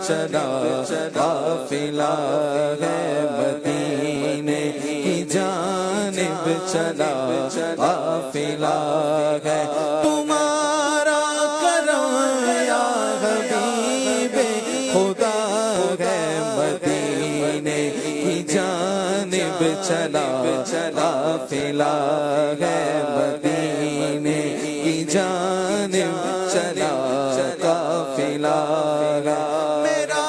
चला काफिला है मदीने की जानिब चला काफिला है। तुम्हारा करम या हबीबे खुदा है मदीने की जानिब चला काफिला है मदीने की जानिब चला काफिला है। मेरा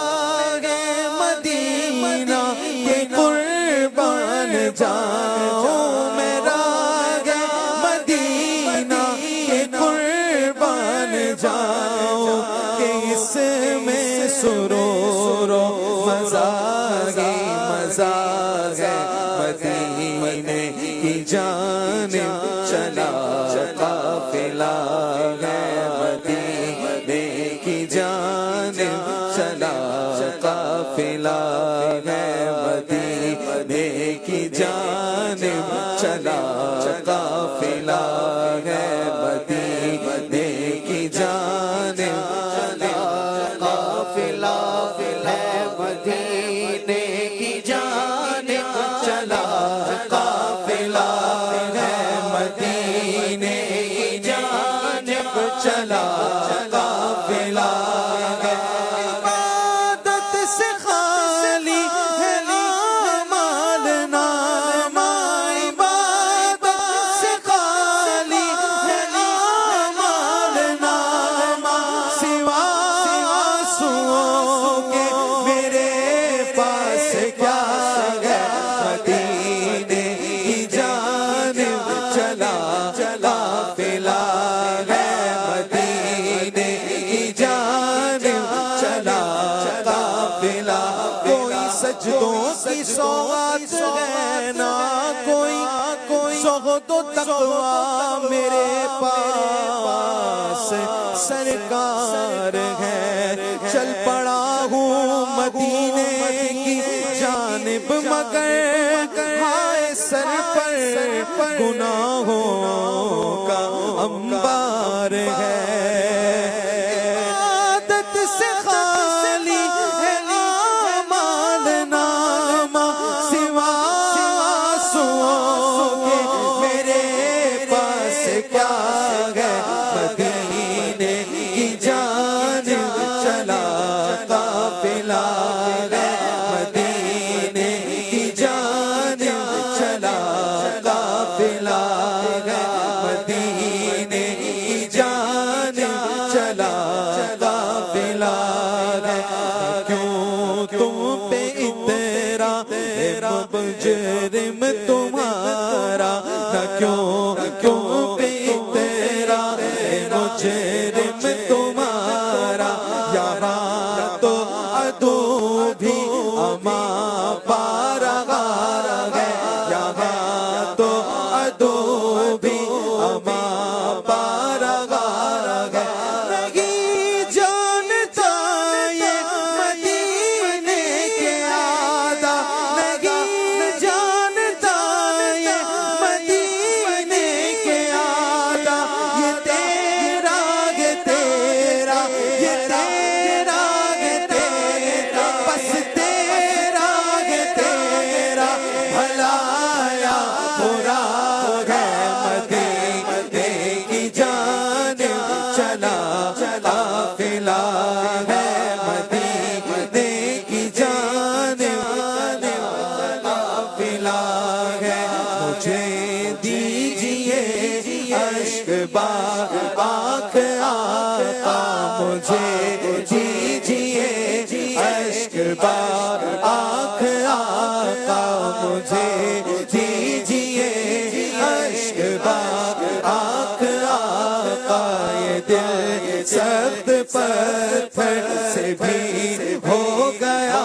है मदीना के कुर्बान जाओ, मेरा है मदीना के कुर्बान जाओ कि इसमें सुरूरो मजा है मदीने की जानिब चला काफिला है मदीने की जानिब चला काफिला है मदीने की जानिब चला काफिला है मदीने की जानिब चला काफिला है मदीने की जानिब चला काफिला है मदीने की जानिब चला काफिला है। इबादत से खाली है आमाल नामा, इबादत से खाली है आमाल नामा, सिवा आंसुओं के मेरे पास क्या है। मदीने की जानिब चला काफिला है मदीने की जानिब चला काफिला। कोई सजदों की सौगात है ना कोई ज़ुहदो तक़वा मेरे पास सरकार है। चल पड़ा हूँ मदीने की जानिब मगर हाय सर पर गुनाहों का अंबार है। आदत से खाली है आमाल नामा, सिवा आंसुओं के मेरे पास क्या है। मदीने की जानिब चला काफिला है मदीने की जानिब चला काफिला है मदीने की जानिब चला काफिला है। क्यों तुम पे इतरा मुजरिम तुम्हारा, न क्यों पे इतरा मुजरिम तुम्हारा। यहाँ तो अदू भी अमा पारा है, यहाँ तो अदू भी अमा पारा है। नहीं जानता ये मदीने के आदा, नहीं जानता ये मदीने के आदा। ये तेरा ये तेरा ये तेरा ये तेरा बस तेरा ये तेरा भलाया बुरा है। मदीने की जानिब चला काफिला है मदीने की जानिब काफिला है। मुझे दीजिए अश्क बार आँख आका, मुझे दीजिए अश्क बार आँख आका, मुझे दीजिए अश्क बार आँख आका। ये दिल सख्त पत्थर से भी हो गया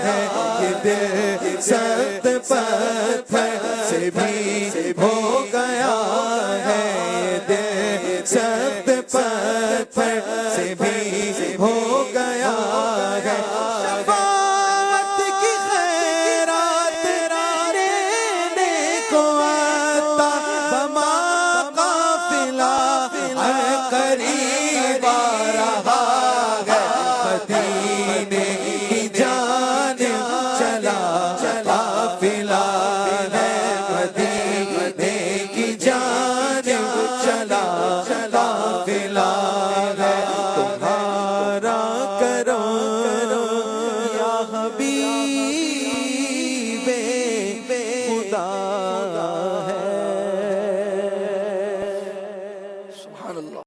है, ये दिल सख्त पत्थर से भी हो गया है, ये दिल सख्त पत्थर से भी हो गया है। शफाअत की खैरात देने को आता बमा काफिला है करीब आ रहा है मदीने जानिब चला काफिला है तुम्हारा करो या हबीबे खुदा।